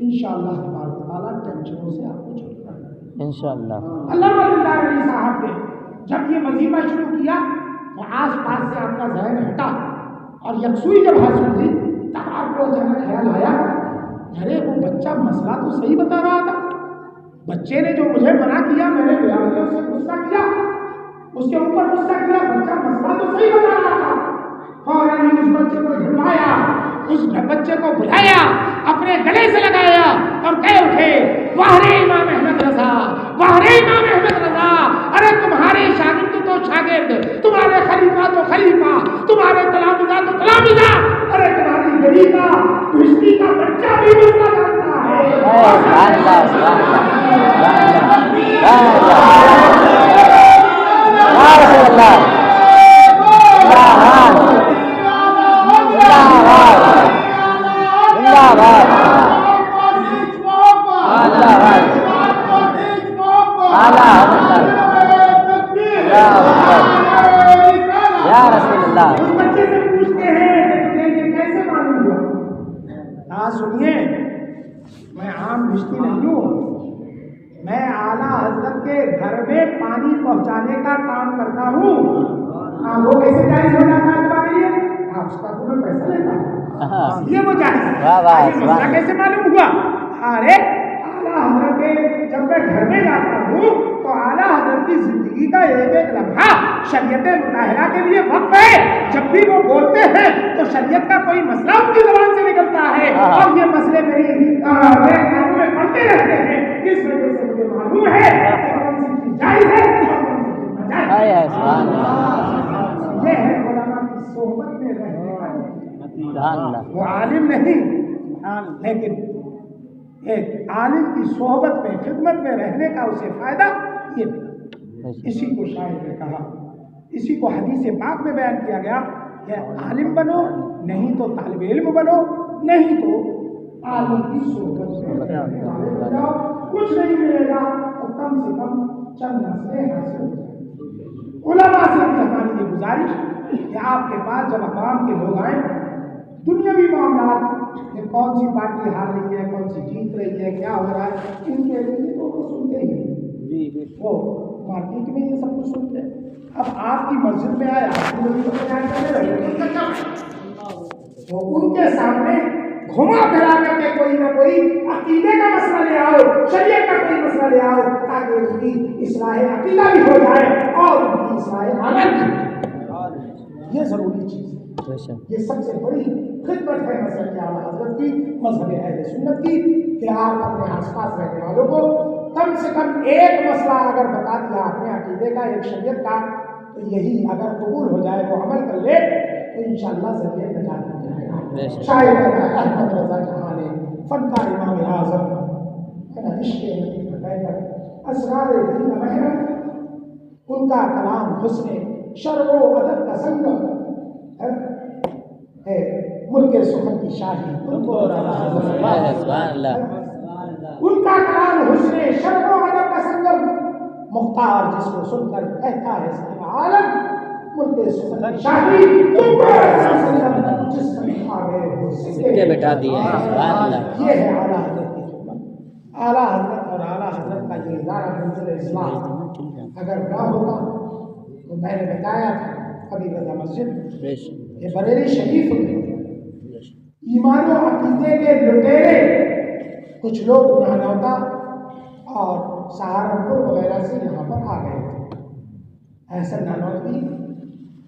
इंशाअल्लाह तबारक व तआला टेंशनों से आपको छुटकारा मिलेगा इंशाअल्लाह। अल्लामा दिलदार अली साहब ने जब ये वजीफा शुरू किया तो आस पास से आपका ज़हन हटा और यकसुई जब हासिल हुई तब आपको अचानक ख्याल आया अरे वो बच्चा मसला तो सही बता रहा था, बच्चे ने जो मुझे मना किया मैंने उसे गुस्सा किया, उसके ऊपर गुस्सा किया, बच्चा मसला तो सही बता रहा था। फौरन ही उस बच्चे को ढूंढाया, उस बच्चे को बुलाया, अपने गले से लगाया और कह उठे वाह रे इमाम अहमद रजा, वाह रे इमाम अहमद रजा, अरे तुम्हारे शागिर्द तो शागिर्द, तुम्हारे खलीफा तो खलीफा, तुम्हारे तलामिजा तो तलामिजा, अरे तुम्हारी गरीबा बिजली का बच्चा भी मसला जानता है। सुभान अल्लाह सुभान अल्लाह या रसूलल्लाह। उस बच्चे से पूछते हैं कि तुझे ये कैसे मालूम हुआ? सुनिए, मैं आम भिश्ती नहीं हूँ, मैं आला हजरत के घर में पानी पहुँचाने का काम करता हूँ। वो कैसे जायज हो जाता है तुम्हारे लिए? उसका तुम्हें पैसा लेता ये वो जायज मसला कैसे मालूम हुआ? अरे आला हजरत के जब मैं घर में जाता हूँ तो आला हजरत की जिंदगी का एक एक लम्हा शरीयत मुताहिरा के लिए वक्फ है। जब भी वो बोलते हैं तो शरीयत का कोई मसला उनकी ज़बान से निकलता है और ये मसले मेरे कानों में पड़ते रहते हैं। इस वजह से मुझे मालूम है कि कौन सी चीज़ जायज है और कौन सी चीज़ नाजायज है। ये है उलमा की सोहबत में रहने का। वो आलिम नहीं, लेकिन एक आलिम की सोहबत में खिदमत में रहने का उसे फायदा ये मिला। इसी को शायर ने कहा, इसी को हदीस पाक में बयान किया गया कि आलिम बनो, नहीं तो तालिब इल्म बनो, नहीं तो आलिम की सोहबत में जाओ। कुछ नहीं मिलेगा तो कम से कम चंद नस्लें हासिल हो जाएंगी। उलमा से भी हमारी ये गुजारिश कि आपके पास जब अवाम के लोग आए, दुनियावी मामला ये कौन सी पार्टी हार रही है, कौन सी जीत रही है, क्या हो रहा है, इनके लिए तो वो सुनते ही वो मार्केट में ये सब कुछ सुनते हैं। अब आपकी मस्जिद में आए, आपकी नबी को बयान करने लगे तो उनके सामने घुमा फिरा करके कोई ना कोई अकीदे का मसला ले आओ, शरीयत का कोई मसला ले आओ, ताकि उनकी इस्लाह अकीदा भी हो जाए और उनकी इस्लाह अमल भी। ये जरूरी चीज़ है, ये सबसे बड़ी खिदमत है मसहब आला हज़रत की, मज़हब अहले सुन्नत की, कि आप अपने आसपास रहने वालों को कम से कम एक मसला अगर बता दिया आपने अकीदे का, एक शरीयत का, तो यही अगर कबूल हो जाए, वो अमल कर ले तो इंशाअल्लाह ज़रिए नजात हो जाएगा। शायद अहमद रज़ा जहाँ ने फनकार इमाम आज़म है ना, इश्क़ नबी में बहकर असरार दीन महरम, उनका कलाम हुस्न शर्व अदब का संगम है, मुल्क सुखन की शाही उनको सुभान अल्लाह। उनका कलाम हुस्न शर्व अदब का संगम, मुख्तार जिसको सुनकर कहता है सारा आलम, मुल्क सुखन की शाही जिसमें आ गए हो सिक्के बिठा दिए हैं। सुभान अल्लाह। ये है आला हजरत की खिदमत। आला हजरत और आला हजरत का ये इदारा मंजिल इस्लाम अगर ना होता तो मैंने बताया था अभी रजा मस्जिद ये बरेली शरीफ में ईमान और अकीदे के लुटेरे कुछ लोग नानौता और सहारनपुर वगैरह से यहाँ पर आ गए थे। ऐसा नानौती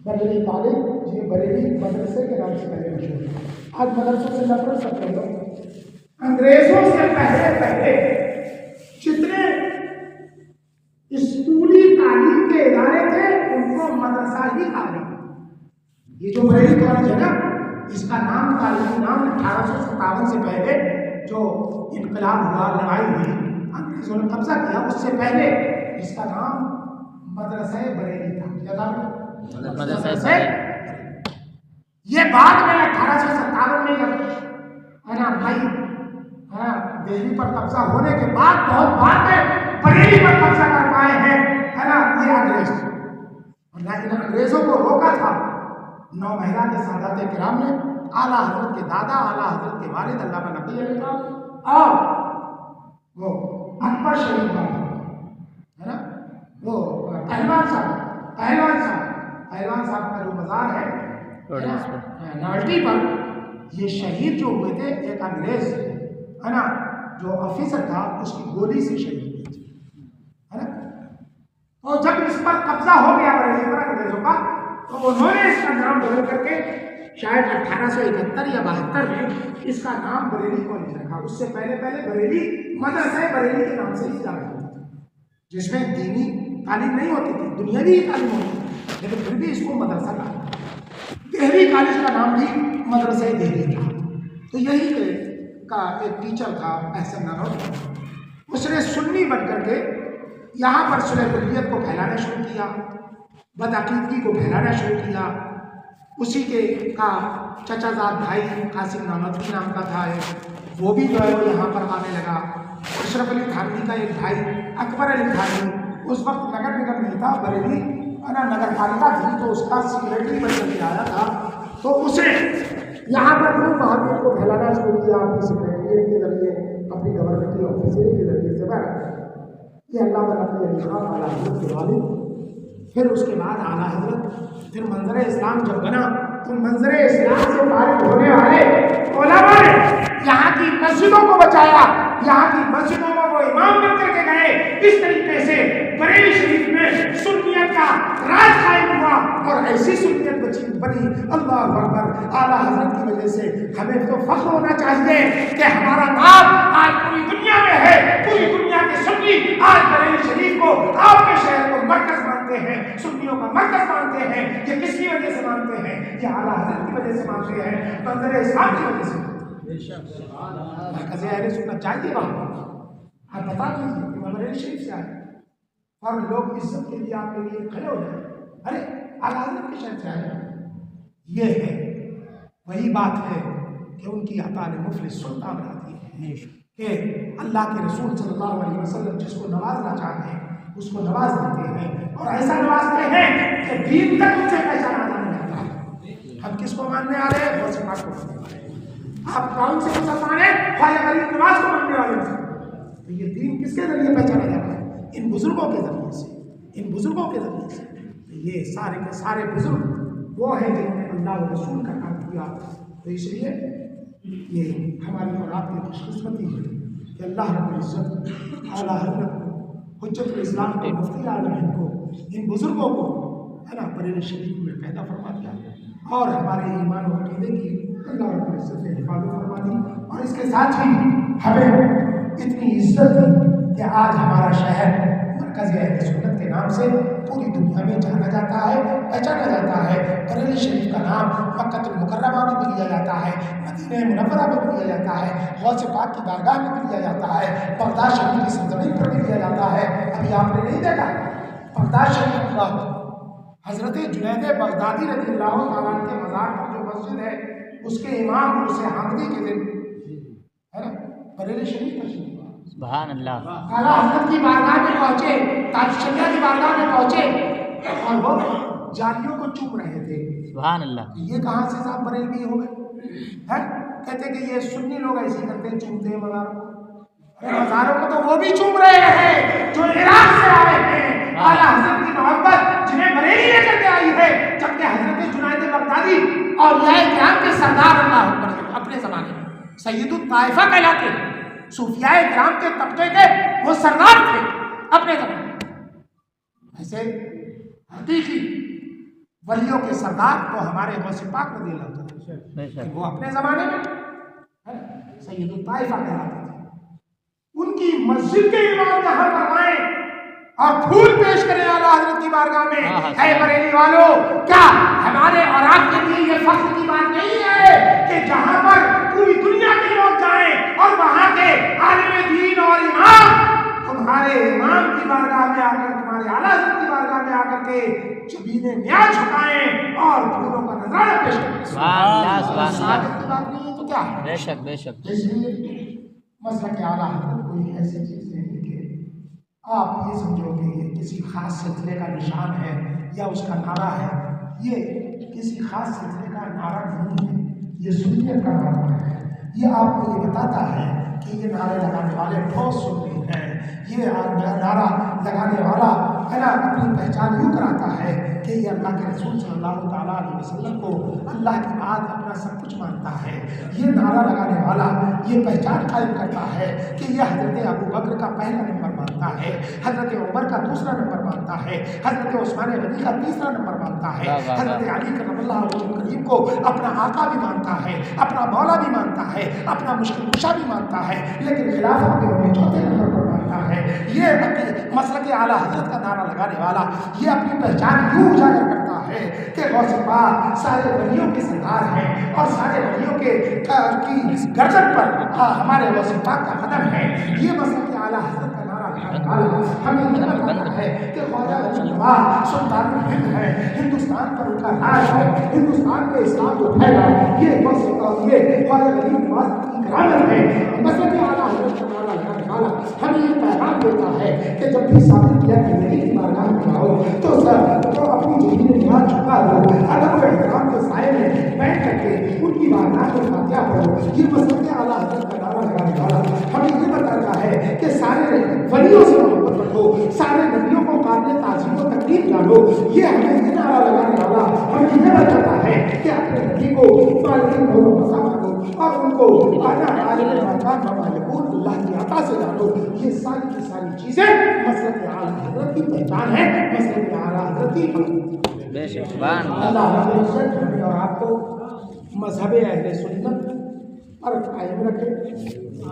बरेली कॉलेज ये बरेली मदरसे के नाम से पहले मशहूर है। आज मदरसों से नफरत करते लोग। अंग्रेजों से पहले जितने स्कूली तालीम के इदारे थे उनको मदरसा ही कहा जाता। ये जो बरेली कॉलेज है ना, इसका नाम तालीमी नाम 1857 से पहले जो इनकलाब हुआ, लड़ाई हुई, अंग्रेजों ने कब्जा किया, उससे पहले इसका नाम मदरसा बरेली था। क्या था? मदरसा। ये बाद में 1857 में जब है ना भाई दिल्ली पर कब्जा होने के बाद बहुत बाद में बरेली पर कब्जा कर पाए हैं है ना ये अंग्रेज। इन अंग्रेजों को रोका था 9 महिला के सादात किराम ने, आला हजरत के दादा, आला हजरत के वालिद अल्लामा नबी अली खान और वो अकबर शरीफ है ना, वो पहलवान साहब का जो मज़ार है नॉल्टी पर, ये शहीद जो हुए थे एक अंग्रेज है ना, जो ऑफिसर था उसकी गोली से शहीद हुए थे है ना। और जब इस पर कब्जा हो गया बरेली पर अंग्रेजों का, तो उन्होंने इसका नाम बदल करके शायद 1871 या 72 में इसका नाम बरेली कॉलेज रखा। उससे पहले बरेली मदरसा बरेली के नाम से ही जाना जाता था, जिसमें दीनी तालीम नहीं होती थी, दुनियावी तालीम होती थी, लेकिन फिर भी इसको मदरसा कहा। देहरी कॉलेज का नाम भी मदरसा देहरी था। तो यही का एक टीचर था एहसन नानौती, उसने सुन्नी बन करके यहाँ पर सुलह को फैलाना शुरू किया, बदअकीदगी को फैलाना शुरू किया। उसी के का चचाजाद भाई कासिम नानौती नाम का था एक, वो भी जो है वो यहाँ पर आने लगा। अशरफ अली थानवी का एक भाई अकबर अली थानवी, उस वक्त नगर निगम नहीं था बरेली नगर पालिका थी, तो उसका सेक्रेटरी बन करके आया था। तो उसे यहाँ पर खूब महावीर को फैलाना शुरू किया अपनी सेक्रेटरीट के जरिए, अपनी गवर्नमेंट की ऑफिसरी के जरिए से बना ये अल्लाह नबी अली खान आला हजरत के वालिद। फिर उसके बाद आला हजरत, फिर मंजर इस्लाम जब बना तो मंजर इस्लाम से फारिग होने वाले उलमा ने यहाँ की मस्जिदों को बचाया, यहाँ की मस्जिदों में वो इमाम बन करके गए। इस तरीके से बरेली शरीफ में सुन्नियत का राज कायम हुआ और ऐसी सुन्नियत बनी। अल्लाह अकबर। आला हजरत की वजह से हमें तो फख्र होना चाहिए कि हमारा नाम आज पूरी दुनिया में है। पूरी दुनिया के सुन्नी आज बरेली शरीफ को, आपके शहर को मरकज मानते हैं, सुन्नियों का मरकज मानते हैं। ये किसकी वजह से मानते हैं? ये आला हजरत की वजह से मानते हैं, मंजर इस्लाम की वजह से। मरकज अहले सुन्नत चाहिए वहाँ, आप बता दीजिए कि बरेली शरीफ से आए और लोग इज्जत के लिए आपके लिए खड़े हो जाए, अरे आला हजरत के शहर से आए। ये है वही बात है कि उनकी अता ने मुफलिस सुल्तान बनाती है कि अल्लाह के रसूल सल्लल्लाहु अलैहि वसल्लम जिसको नवाजना चाहते हैं उसको नवाज देते हैं, और ऐसा नवाजते हैं कि दीन तक उनसे पहचाना जाने लगता है। हम किसको मानने आ रहे हैं? बहुत से बात को मानने वाले। आप कौन से मुसलमान हैं? ख्वाजा गरीब नवाज को मानने वाले। तो ये दीन किसके जरिए पहचाना जाता है? इन बुजुर्गों के जरिए से, इन बुजुर्गों के जरिए से। तो ये सारे के सारे बुजुर्ग वो हैं जिन्होंने अल्लाह और रसूल का काम किया। तो इसलिए ये हमारी और आपकी खुशकिस्मती है कि अल्लाह रब्बुल इज्जत आला हज़रत को, हुज्जतुल इस्लाम को, मुफ्ती आलमीन को, इन बुजुर्गों को है ना बरेली शरीफ में पैदा फरमा दिया और हमारे ईमान और अक़ीदे की अल्लाह रब्बुल इज्जत ने हिफाजत फरमा दी। और इसके साथ ही हमें इतनी इज्जत दी कि आज हमारा शहर मरकज़ अहले सुन्नत के नाम से पूरी दुनिया में जाना जाता है, पहचाना जाता है। बरेली शरीफ का नाम मक्कत मुकर्रमा में भी लिया जाता है, मदीना मुनव्वरा में भी लिया जाता है, गौस पाक की बारगाह में भी लिया जाता है, बगदाद शरीफ की सरजमीन पर भी लिया जाता है। अभी आपने नहीं देखा बगदाद शरीफ का हजरत जुनैद बगदादी रज़ियल्लाहु तआला अन्हु के मज़ार पर जो मस्जिद है उसके इमाम उर्स आमदी के दिन है ना बरेली शरीफ तशरीफ सुभान अल्लाह। आला हज़रत की बारगाह में पहुंचे, ताजशरिया की बारगाह में पहुंचे और वो जालियों को चूम रहे थे। सुभान अल्लाह। ये कहाँ से साहब बरेलवी हो गए हैं? कहते कि ये सुन्नी लोग ऐसे करते हैं, चूमते हैं मज़ारों को। अरे मज़ारों को तो वो भी चूम रहे हैं जो इराक से आए हैं। आला हज़रत की मोहब्बत जिन्हें बरेली लेकर के आई है, जबकि हज़रत जुनैद बगदादी और ये किराम के सरदार अल्लाह अकबर अपने ज़माने में सैयदुत ताइफा कहलाते हैं, सूफियाए किराम के तबके के वो सरदार थे अपने ज़माने में। ऐसे हकीकी वलियों के सरदार को हमारे गौसे पाक में दिया जाता है, वो अपने ज़माने में सैयदुत ताइफा कहलाते थे। उनकी मस्जिद के इमाम यहाँ पर आए और फूल पेश करें आला हज़रत की बारगाह में। है बरेली वालों, क्या हमारे और आपके लिए ये फख्र की बात नहीं है कि जहाँ पर पूरी दुनिया के लोग जाएं और वहाँ के आलिम दीन और इमाम तुम्हारे इमाम की बारगाह में आकर, तुम्हारे आला हज़रत की बारगाह में आकर के जबीने न्याज झुकाएं और फूलों का नजराना पेश करें। साबित की बात नहीं है तो क्या है? बेशक बेशक। इसलिए मसलक आला हज़रत कोई ऐसी चीज़ नहीं कि आप ये समझोगे ये किसी खास सिलसिले का निशान है या उसका नारा है। ये किसी खास सिलसिले का नारा नहीं है, ये सुन्नियत का नारा है। ये आपको ये बताता है कि ये नारे लगाने वाले ठोस सुन्नी हैं। ये नारा लगाने वाला है ना अपनी पहचान यूँ कराता है कि ये अल्लाह के रसूल सल्लल्लाहु तआला अलैहि वसल्लम को अल्लाह के बाद अपना सब कुछ मानता है। ये नारा लगाने वाला ये पहचान कायम करता है कि ये हज़रत अबू बकर का पहला नंबर मानता है, हज़रत उमर का दूसरा नंबर मानता है, हज़रत उस्मान गनी का तीसरा नंबर मानता है, हज़रत अली करमल्लाहु वजहहु करीम को अपना आका भी मानता है, अपना मौला भी मानता है, अपना मुश्किल कुशा भी मानता है, लेकिन खिलाफत में उन्हें चौथे नंबर पर मानता है। ये मसलक आला हज़रत का नारा लगाने वाला ये अपनी पहचान यूँ उजागर करता है कि गौसे पाक सारे वलियों के सरदार हैं और सारे वलियों के की गर्दन पर हमारे गौसे पाक का कदम है। ये मसलक आला हज़रत का नारा लगाने वाला हमें ये बताता है कि ख्वाजा सुल्तानुल हिंद है, हिंदुस्तान पर उनका राज है, हिंदुस्तान में इस्लाम को फैला ये ख्वाजा गरीब नवाज की ग्रामर है। मसलक आला हज़रत का नारा लगाने वाला हमें ये पैगाम देता है कि जब भी साबित किया कि नबी की बारगाह में आओ तो अपनी ज़मीन निहार झुका दो, अदब और एहतराम के साए में बैठ करके उनकी बारगाह में फातिहा पढ़ो। ये मसलक आला हज़रत का नारा लगाने वाला हमें ये बताता है कि सारे वलियों से मोहब्बत रखो, सारे नबियों को काबिल ताज़ीम व तकरीम जानो। ये हमें ये नारा लगाने वाला हमें ये बताता है कि अपने नबी को मालिक करो, मसा करो और उनको आना अल्लाह की अता से जानो। ये सारी की सारी चीज़ें मसलक आला हज़रत की पहचान है, मसलक आला हज़रत की बेशक। सुभान अल्लाह रब्बुल इज़्ज़त हमें और आपको मज़हब अहले सुन्नत पर कायम रखे,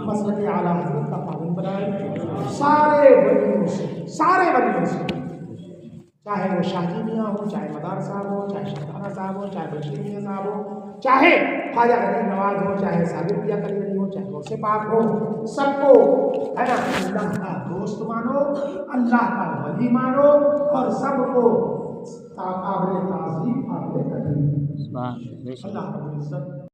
मसलक आला हज़रत का पाबंद बनाए। सारे वलियों से चाहे वो शाही मियाँ हो, चाहे मदार साहब हो, चाहे शहजादा साहब हो, चाहे बशीर मियाँ साहब हो, चाहे ख्वाजा गरीब नवाज हो, चाहे साबिर पिया कलीगरी हो, चाहे गौसे पाक हो, सबको है ना अल्लाह का दोस्त मानो, अल्लाह का वली मानो और सबको काबिल ताज़ीम, काबिल तकरीम। सुभान बेशक। अल्लाह रब्बुल इज़्ज़त